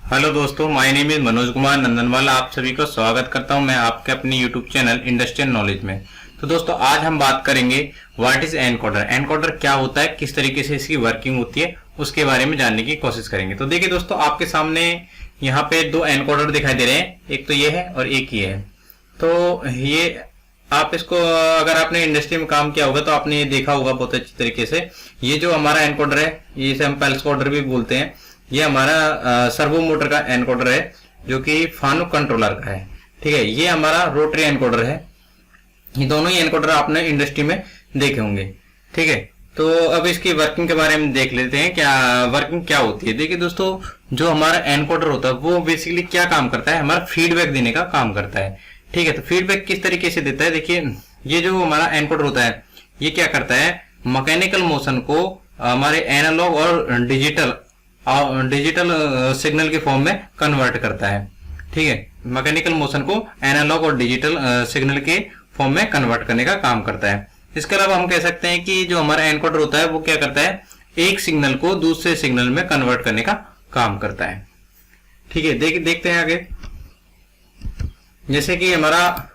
Hello दोस्तों, my name is Manoj Kumar Nandanwala. आप सभी को स्वागत करता हूं मैं आपके अपनी यूट्यूब चैनल इंडस्ट्रियल नॉलेज में। तो दोस्तों, आज हम बात करेंगे व्हाट इज एनकोडर। एनकोडर क्या होता है, किस तरीके से इसकी वर्किंग होती है, उसके बारे में जानने की कोशिश करेंगे। तो देखिए दोस्तों, आपके सामने यहाँ पे दो एनकोडर दिखाई दे रहे हैं, एक तो ये है और एक ये है। तो ये आप इसको अगर आपने इंडस्ट्री में काम किया होगा तो आपने ये देखा होगा बहुत अच्छी तरीके से। ये जो हमारा एनकोडर है, ये इसे हम पल्स कोडर भी बोलते हैं। ये हमारा सर्वो मोटर का एनकोडर है जो कि फानुक कंट्रोलर का है। ठीक है, ये हमारा रोटरी एनकोडर है। ये दोनों ही एनकोडर आपने इंडस्ट्री में देखे होंगे। ठीक है, तो अब इसकी वर्किंग के बारे में देख लेते हैं, क्या वर्किंग क्या होती है। देखिए दोस्तों, जो हमारा एनकोडर होता है वो बेसिकली क्या काम करता है, हमारा फीडबैक देने का काम करता है। ठीक है, तो फीडबैक किस तरीके से देता है, देखिए ये जो हमारा एनकोडर होता है ये क्या करता है, मैकेनिकल मोशन को हमारे एनालॉग और डिजिटल सिग्नल के फॉर्म में कन्वर्ट करता है। ठीक है, मैकेनिकल मोशन को एनालॉग और डिजिटल सिग्नल के फॉर्म में कन्वर्ट करने का काम करता है। इसके अलावा हम कह सकते हैं कि जो हमारा एनकोडर होता है वो क्या करता है, एक सिग्नल को दूसरे सिग्नल में कन्वर्ट करने का काम करता है। ठीक है, देखते हैं आगे। जैसे कि हमारा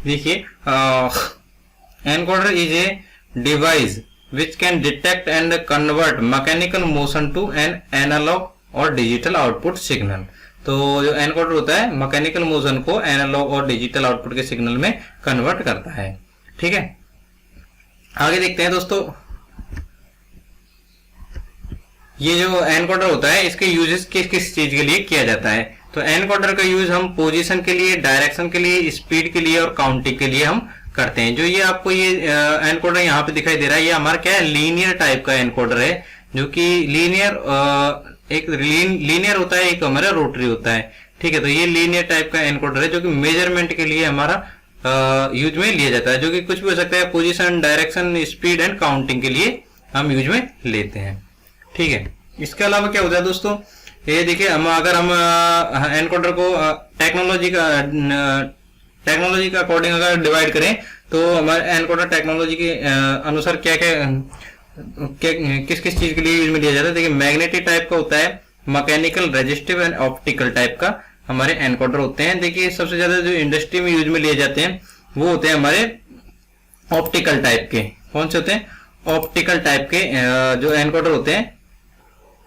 देखिए, encoder is a device which can detect and convert mechanical motion to an analog और डिजिटल आउटपुट सिग्नल। तो जो एनकोडर होता है मैकेनिकल मोशन को एनालॉग और डिजिटल आउटपुट के सिग्नल में कन्वर्ट करता है। ठीक है, आगे देखते हैं दोस्तों। ये जो एनकोडर होता है इसके यूजेस किस किस चीज के लिए किया जाता है। तो एनकोडर का यूज हम पोजीशन के लिए, डायरेक्शन के लिए, स्पीड के लिए और काउंटिंग के लिए हम करते हैं। जो ये आपको ये एनकोडर यहाँ पे दिखाई दे रहा है, ये हमारा क्या है, लीनियर टाइप का एनकोडर है, जो कि एक लीनियर होता है, एक हमारा रोटरी होता है। ठीक है, तो ये लीनियर टाइप का एनकोडर है जो कि मेजरमेंट के लिए हमारा यूज में लिया जाता है, जो कि कुछ भी हो सकता है, position, direction, speed and counting के लिए हम यूज में लेते हैं। ठीक है, इसके अलावा क्या होता है दोस्तों, ये देखिए, अगर हम एनकोडर को टेक्नोलॉजी के अकॉर्डिंग अगर डिवाइड करें तो हमारे एनकोडर टेक्नोलॉजी के अनुसार क्या किस किस चीज के लिए यूज में लिया जाता है। देखिए, मैग्नेटिक टाइप का होता है, mechanical, resistive and optical type का हमारे एनकोडर होते हैं। देखिए, सबसे ज्यादा जो इंडस्ट्री में यूज में लिए जाते हैं वो होते हैं हमारे ऑप्टिकल टाइप के। कौन से होते हैं, ऑप्टिकल टाइप के जो एनकोडर होते हैं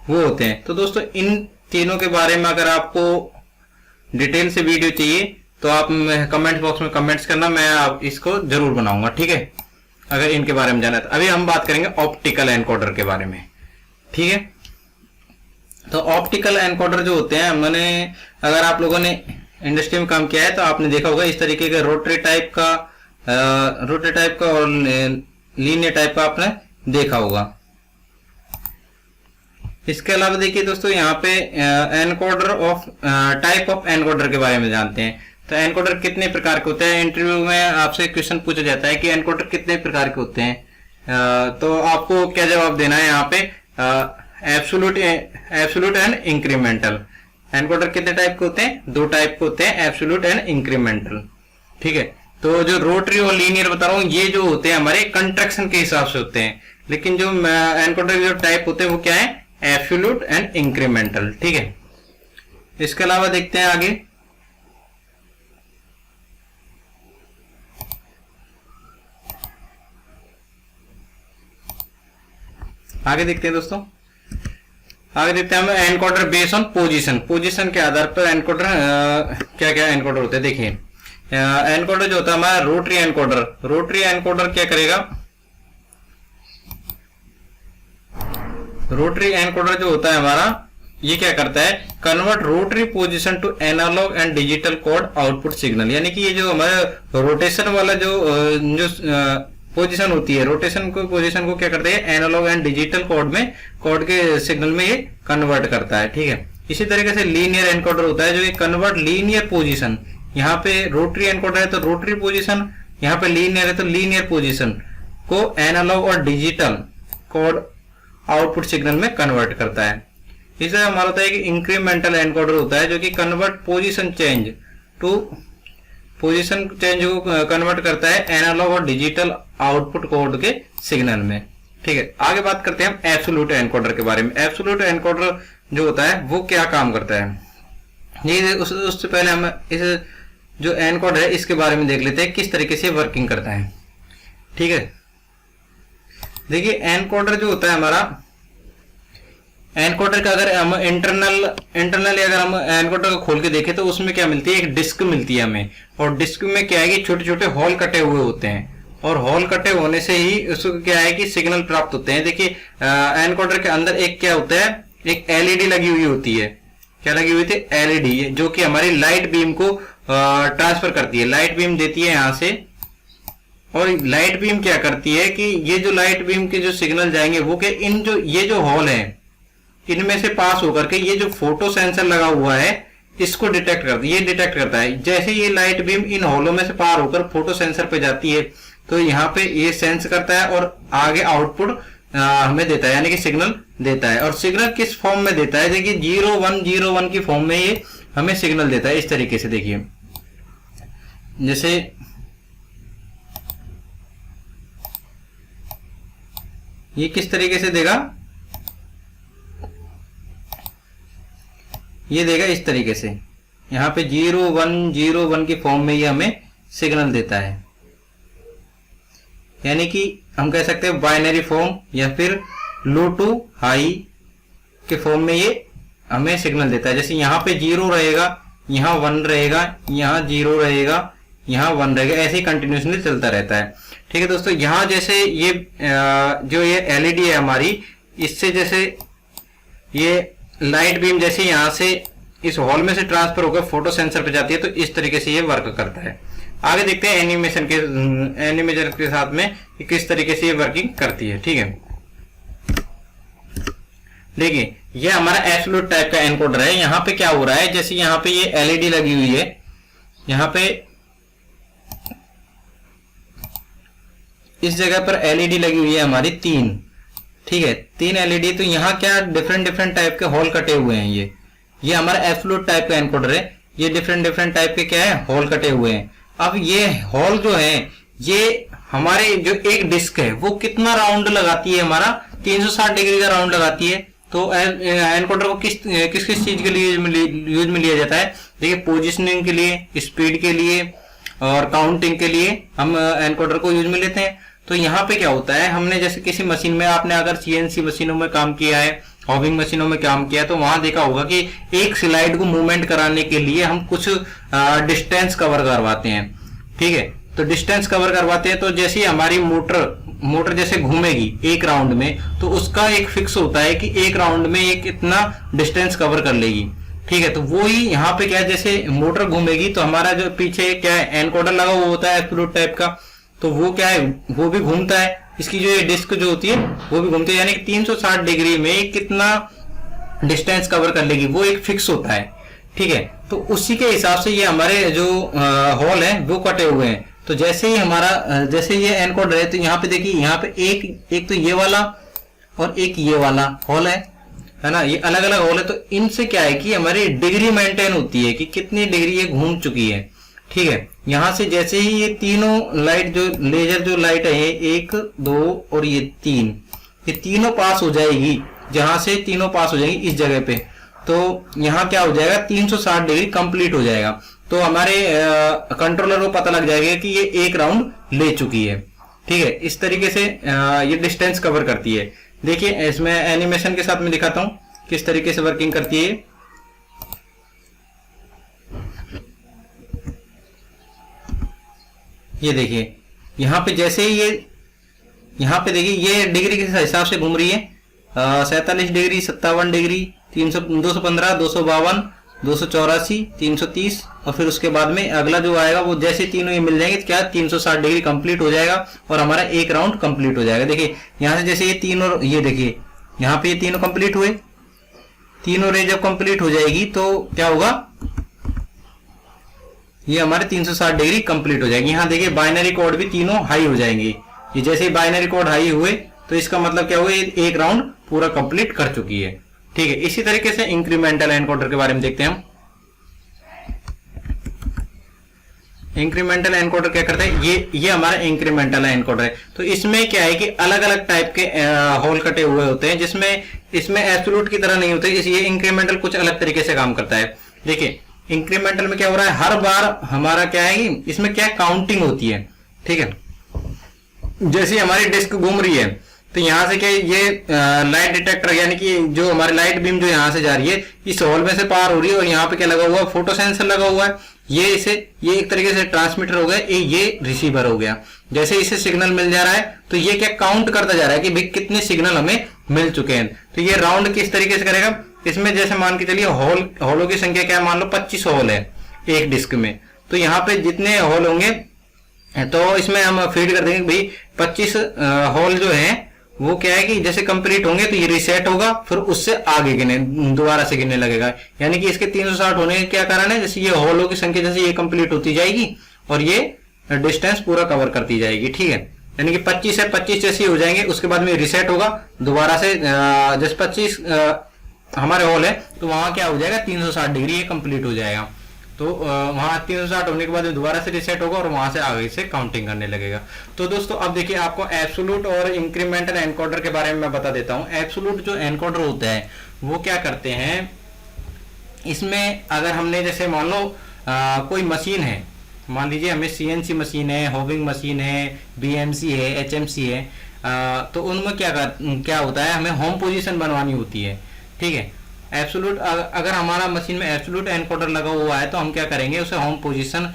वो होते हैं। तो दोस्तों, इन तीनों के बारे में अगर आपको डिटेल से वीडियो चाहिए तो आप कमेंट बॉक्स में कमेंट्स करना, मैं आप इसको जरूर बनाऊंगा। ठीक है, अगर इनके बारे में जाना है तो। अभी हम बात करेंगे ऑप्टिकल एनकोडर के बारे में। ठीक है, तो ऑप्टिकल एनकोडर जो होते हैं, मैंने अगर आप लोगों ने इंडस्ट्री में काम किया है तो आपने देखा होगा इस तरीके का रोटरी टाइप का और लीनियर टाइप का आपने देखा होगा। इसके अलावा देखिए दोस्तों, यहाँ पे एनकोडर टाइप ऑफ एनकोडर के बारे में जानते हैं। तो एनकोडर कितने प्रकार के होते हैं, इंटरव्यू में आपसे क्वेश्चन पूछा जाता है कि एनकोडर कितने प्रकार के होते हैं। तो आपको क्या जवाब देना है यहाँ पे, एब्सोल्यूट एंड इंक्रीमेंटल। एनकोडर कितने टाइप के होते हैं, दो टाइप के होते हैं, एब्सोल्यूट एंड इंक्रीमेंटल। ठीक है, तो जो रोटरी और लीनियर बता रहा हूँ ये जो होते हैं हमारे कंट्रैक्शन के हिसाब से होते हैं, लेकिन जो एनकोडर जो टाइप होते हैं वो क्या है, एब्सोल्यूट एंड इंक्रीमेंटल। ठीक है, इसके अलावा देखते हैं आगे। देखते हैं दोस्तों, आगे देखते हैं हम एनकोडर बेस्ड ऑन पोजीशन के आधार पर एनकोडर क्या क्या एनकोडर होते हैं। देखिए, एनकोडर जो होता है हमारा रोटरी एनकोडर क्या करेगा, रोटरी एनकोडर जो होता है हमारा ये क्या करता है, convert rotary position to analogue and digital code output signal. यानी कि ये जो हमारा रोटेशन वाला जो पोजीशन होती है, पोजीशन को क्या करता है, एनालॉग एंड डिजिटल कोड के सिग्नल में ये कन्वर्ट करता है। ठीक है, इसी तरीके से लीनियर एनकोडर होता है जो ये कन्वर्ट लीनियर पोजीशन, यहाँ पे रोटरी एनकोडर है तो रोटरी पोजीशन, यहाँ पे लीनियर है तो लीनियर पोजीशन को एनालॉग और डिजिटल कोड आउटपुट सिग्नल में कन्वर्ट करता है। इसे हमारा होता है कि इंक्रीमेंटल एनकोडर होता है जो कि कन्वर्ट पोजीशन चेंज को कन्वर्ट करता है एनालॉग और डिजिटल आउटपुट कोड के सिग्नल में। ठीक है, आगे बात करते हैं हम एब्सोल्यूट एनकोडर के बारे में। एब्सोल्यूट एनकोडर जो होता है वो क्या काम करता है, ये उससे पहले हम इस जो एनकोडर है इसके बारे में देख लेते हैं किस तरीके से वर्किंग करता है। ठीक है, देखिए एनकोडर जो होता है हमारा, एनकोडर का अगर हम इंटरनली अगर हम एनकोडर को खोल के देखें तो उसमें क्या मिलती है, एक डिस्क मिलती है हमें, और डिस्क में क्या है कि छोटे छोटे होल कटे हुए होते हैं, और होल कटे होने से ही उसको क्या है कि सिग्नल प्राप्त होते हैं। देखिए एनकोडर के अंदर एक क्या होता है, एक एलईडी लगी हुई होती है। क्या लगी हुई थी, एलईडी, जो कि हमारी लाइट बीम को ट्रांसफर करती है, लाइट बीम देती है यहां से, और लाइट बीम क्या करती है कि ये जो लाइट बीम के जो सिग्नल जाएंगे वो के इन जो ये जो होल है इनमें से पास होकर के ये जो फोटो सेंसर लगा हुआ है इसको डिटेक्ट करता है, ये डिटेक्ट करता है। जैसे ये लाइट बीम इन होलों में से पार होकर फोटो सेंसर पे जाती है तो यहाँ पे ये सेंस करता है और आगे आउटपुट हमें देता है, यानी कि सिग्नल देता है। और सिग्नल किस फॉर्म में देता है, देखिए 0101 की फॉर्म में ये हमें सिग्नल देता है। इस तरीके से देखिए, जैसे ये किस तरीके से देगा, ये देगा इस तरीके से, यहाँ पे 0101 की फॉर्म में ये हमें सिग्नल देता है, यानी कि हम कह सकते हैं बाइनरी फॉर्म या फिर लो टू हाई के फॉर्म में ये हमें सिग्नल देता है। जैसे यहाँ पे 0 रहेगा, यहाँ 1 रहेगा, यहाँ 0 रहेगा, यहाँ 1 रहेगा, ऐसे ही कंटिन्यूसली चलता रहता है। ठीक है दोस्तों, यहाँ जैसे ये जो ये एलईडी है हमारी, इससे जैसे ये लाइट बीम जैसे यहाँ से इस हॉल में से ट्रांसफर होकर फोटो सेंसर पे जाती है, तो इस तरीके से ये वर्क करता है। आगे देखते हैं एनिमेशन के साथ में कि किस तरीके से ये वर्किंग करती है। ठीक है, देखिए ये हमारा एब्सोल्यूट टाइप का एनकोडर है। यहाँ पे क्या हो रहा है, जैसे यहाँ पे ये एलईडी लगी हुई है, यहाँ पे इस जगह पर एलईडी लगी हुई है हमारी 3, ठीक है, 3 एलईडी। तो यहाँ क्या डिफरेंट टाइप के होल कटे हुए हैं, ये हमारा एब्सोल्यूट टाइप का एनकोडर है। ये डिफरेंट टाइप के क्या है, होल कटे हुए हैं। अब ये होल जो है, ये हमारे जो एक डिस्क है वो कितना राउंड लगाती है, हमारा 360 डिग्री का राउंड लगाती है। तो एनकोडर को किस किस चीज के लिए यूज में लिया जाता है, देखिए पोजिशनिंग के लिए, स्पीड के लिए और काउंटिंग के लिए हम एनकोडर को यूज में लेते हैं। तो यहाँ पे क्या होता है, हमने जैसे किसी मशीन में, आपने अगर सीएनसी मशीनों में काम किया है, हॉविंग मशीनों में काम किया है, तो वहां देखा होगा कि एक स्लाइड को मूवमेंट कराने के लिए हम कुछ डिस्टेंस कवर करवाते हैं। ठीक है, तो डिस्टेंस कवर करवाते हैं, तो जैसे हमारी मोटर जैसे घूमेगी एक राउंड में, तो उसका एक फिक्स होता है कि एक राउंड में ये कितना डिस्टेंस कवर कर लेगी। ठीक है, तो वो ही यहाँ पे क्या है, जैसे मोटर घूमेगी तो हमारा जो पीछे क्या है एनकोडर लगा हुआ होता है एब्सोल्यूट टाइप का, तो वो क्या है, वो भी घूमता है। इसकी जो ये डिस्क जो होती है वो भी घूमती है, यानी कि 360 डिग्री में कितना डिस्टेंस कवर कर लेगी वो एक फिक्स होता है। ठीक है, तो उसी के हिसाब से ये हमारे जो होल है वो कटे हुए हैं। तो जैसे ही हमारा जैसे ये एनकोडर है, तो यहाँ पे देखिए, यहाँ पे एक तो ये वाला और एक ये वाला होल है ना, ये अलग अलग होल है। तो इनसे क्या है कि हमारी डिग्री मेंटेन होती है कि कितनी डिग्री ये घूम चुकी है। ठीक है, यहां से जैसे ही ये तीनों लाइट जो लेजर जो लाइट है 1 2 और ये 3, ये तीनों पास हो जाएगी, जहां से तीनों पास हो जाएगी इस जगह पे, तो यहाँ क्या हो जाएगा, 360 डिग्री कंप्लीट हो जाएगा। तो हमारे कंट्रोलर को पता लग जाएगा कि ये एक राउंड ले चुकी है। ठीक है, इस तरीके से ये डिस्टेंस कवर करती है। देखिए इसमें एनिमेशन के साथ में दिखाता हूं किस तरीके से वर्किंग करती है। ये देखिए यहाँ पे जैसे ही ये यहाँ पे देखिए ये डिग्री के हिसाब से घूम रही है, 47 डिग्री, 57 डिग्री, 215, 252, 284, 330, और फिर उसके बाद में अगला जो आएगा वो जैसे तीनों ये मिल जाएंगे, क्या 360 डिग्री कंप्लीट हो जाएगा और हमारा एक राउंड कंप्लीट हो जाएगा। देखिए यहाँ से जैसे ये तीनों, ये देखिए यहाँ पे ये तीनों कंप्लीट हुए, तीनों रे जब कंप्लीट हो जाएगी तो क्या होगा, ये हमारे 360 डिग्री कंप्लीट हो जाएगी। यहाँ देखिए बाइनरी कोड भी तीनों हाई हो जाएंगे। ये जैसे ही बाइनरी कोड हाई हुए तो इसका मतलब क्या हुआ, एक राउंड पूरा कंप्लीट कर चुकी है। ठीक है, इसी तरीके से इंक्रीमेंटल एनकोडर के बारे में देखते हैं हम। इंक्रीमेंटल एनकोडर क्या करता है, ये हमारा इंक्रीमेंटल एनकोडर है। तो इसमें क्या है कि अलग अलग टाइप के होल कटे हुए होते हैं, जिसमें इसमें एब्सोल्यूट की तरह नहीं होते। ये इंक्रीमेंटल कुछ अलग तरीके से काम करता है। देखिए इंक्रीमेंटल में क्या हो रहा है, हर बार हमारा क्या है कि इसमें क्या काउंटिंग होती है, ठीक है। जैसे हमारी डिस्क घूम रही है तो यहाँ से क्या ये लाइट डिटेक्टर यानी कि जो हमारी लाइट बीम जो यहाँ से जा रही है इस होल में से पार हो रही है, और यहाँ पे क्या लगा हुआ है, फोटो सेंसर लगा हुआ है। ये एक तरीके से ट्रांसमीटर हो गया, ये रिसीवर हो गया। जैसे इसे सिग्नल मिल जा रहा है तो ये क्या काउंट करता जा रहा है कि भाई कितने सिग्नल हमें मिल चुके हैं। तो ये राउंड किस तरीके से करेगा, इसमें जैसे मान के चलिए होलों की संख्या क्या, मान लो 25 होल है एक डिस्क में, तो यहाँ पे जितने होल होंगे तो इसमें हम फीड कर देंगे भाई 25 होल जो है वो क्या है कि जैसे कंप्लीट होंगे तो ये रिसेट होगा, फिर उससे आगे गिने, दोबारा से गिनने लगेगा। यानी कि इसके 360 होने का क्या कारण है, जैसे ये होलों की संख्या जैसे ये कंप्लीट होती जाएगी और ये डिस्टेंस पूरा कवर करती जाएगी, ठीक है। यानी कि 25 है, 25 जैसे हो जाएंगे उसके बाद में रिसेट होगा दोबारा से, जैसे 25 हमारे होल है तो वहां क्या हो जाएगा 360 डिग्री ये कंप्लीट हो जाएगा। तो वहां 360 होने के बाद दोबारा से रिसेट होगा और वहां से आगे से काउंटिंग करने लगेगा। तो दोस्तों अब देखिए आपको एब्सोल्यूट और इंक्रीमेंटल एनकोडर के बारे में मैं बता देता हूं। एब्सोल्यूट जो एनकोडर होता है वो क्या करते हैं, इसमें अगर हमने जैसे मान लो कोई मशीन है, मान लीजिए हमें सीएनसी मशीन है, होविंग मशीन है, बीएमसी है, एचएमसी है, तो उनमें क्या होता है, हमें होम पोजीशन बनवानी होती है, ठीक है। एब्सोल्यूट अगर हमारा मशीन में एब्सोल्यूट एनकोडर लगा हुआ है तो हम क्या करेंगे, उसे होम पोजीशन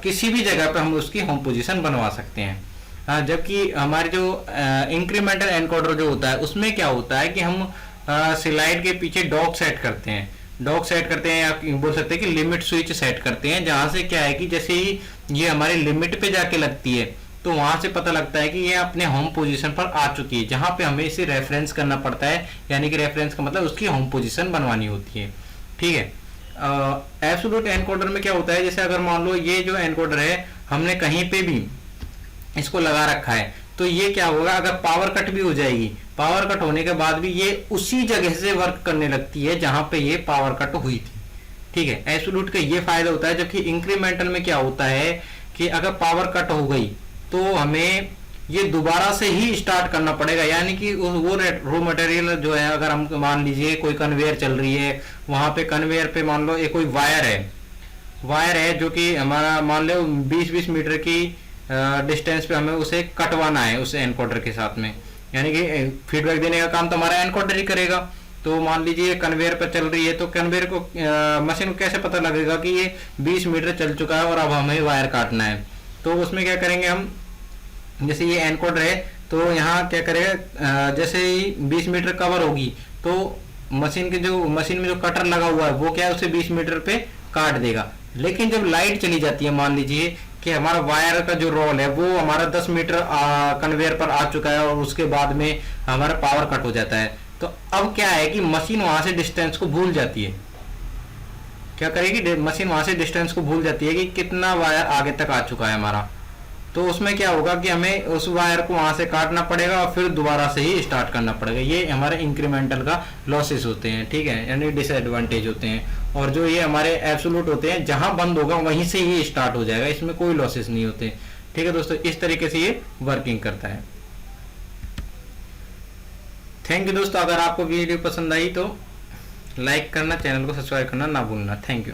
किसी भी जगह पे हम उसकी होम पोजीशन बनवा सकते हैं। जबकि हमारे जो इंक्रीमेंटल एनकोडर जो होता है उसमें क्या होता है कि हम स्लाइड के पीछे डॉक सेट करते हैं, या बोल सकते हैं कि लिमिट स्विच सेट करते हैं, जहां से क्या है कि जैसे ही ये हमारी लिमिट पे जाके लगती है तो वहां से पता लगता है कि ये अपने होम पोजीशन पर आ चुकी है, जहां पे हमें इसे रेफरेंस करना पड़ता है। यानी कि रेफरेंस का मतलब उसकी होम पोजीशन बनवानी होती है, ठीक है। एब्सोल्यूट एनकोडर में क्या होता है, जैसे अगर मान लो ये जो एनकोडर है हमने कहीं पे भी इसको लगा रखा है तो ये क्या होगा, अगर पावर कट भी हो जाएगी, पावर कट होने के बाद भी ये उसी जगह से वर्क करने लगती है जहां पे ये पावर कट हुई थी, ठीक है। एब्सोल्यूट का ये फायदा होता है। जबकि इंक्रीमेंटल में क्या होता है कि अगर पावर कट हो गई तो हमें ये दोबारा से ही स्टार्ट करना पड़ेगा। यानी कि वो रॉ मटेरियल जो है, अगर हम मान लीजिए कोई कन्वेयर चल रही है, वहां पे कन्वेयर पे मान लो एक कोई वायर है जो कि हमारा मान लो 20-20 मीटर की डिस्टेंस पे हमें उसे कटवाना है उस एनकोडर के साथ में। यानी कि फीडबैक देने का काम तो हमारा एनकोडर ही करेगा। तो मान लीजिए कन्वेयर पर चल रही है तो कन्वेयर को मशीन को कैसे पता लगेगा कि ये 20 मीटर चल चुका है और अब हमें वायर काटना है। तो उसमें क्या करेंगे हम, जैसे ये एनकोडर है तो यहाँ क्या करेगा, जैसे ही 20 मीटर कवर होगी तो मशीन में जो कटर लगा हुआ है वो क्या है उसे 20 मीटर पे काट देगा। लेकिन जब लाइट चली जाती है, मान लीजिए कि हमारा वायर का जो रोल है वो हमारा 10 मीटर कन्वेयर पर आ चुका है और उसके बाद में हमारा पावर कट हो जाता है, तो अब क्या है कि मशीन वहां से डिस्टेंस को भूल जाती है। क्या करेगी मशीन, वहां से डिस्टेंस को भूल जाती है कि कितना वायर आगे तक आ चुका है हमारा। तो उसमें क्या होगा कि हमें उस वायर को वहां से काटना पड़ेगा और फिर दोबारा से ही स्टार्ट करना पड़ेगा। ये हमारे इंक्रीमेंटल का लॉसेस होते हैं, ठीक है, यानी डिसएडवांटेज होते हैं। और जो ये हमारे एब्सोल्यूट होते हैं, जहां बंद होगा वहीं से ही स्टार्ट हो जाएगा, इसमें कोई लॉसेस नहीं होते, ठीक है दोस्तों। इस तरीके से ये वर्किंग करता है। थैंक यू दोस्तों। अगर आपको वीडियो पसंद आई तो लाइक करना, चैनल को सब्सक्राइब करना ना भूलना। Thank you.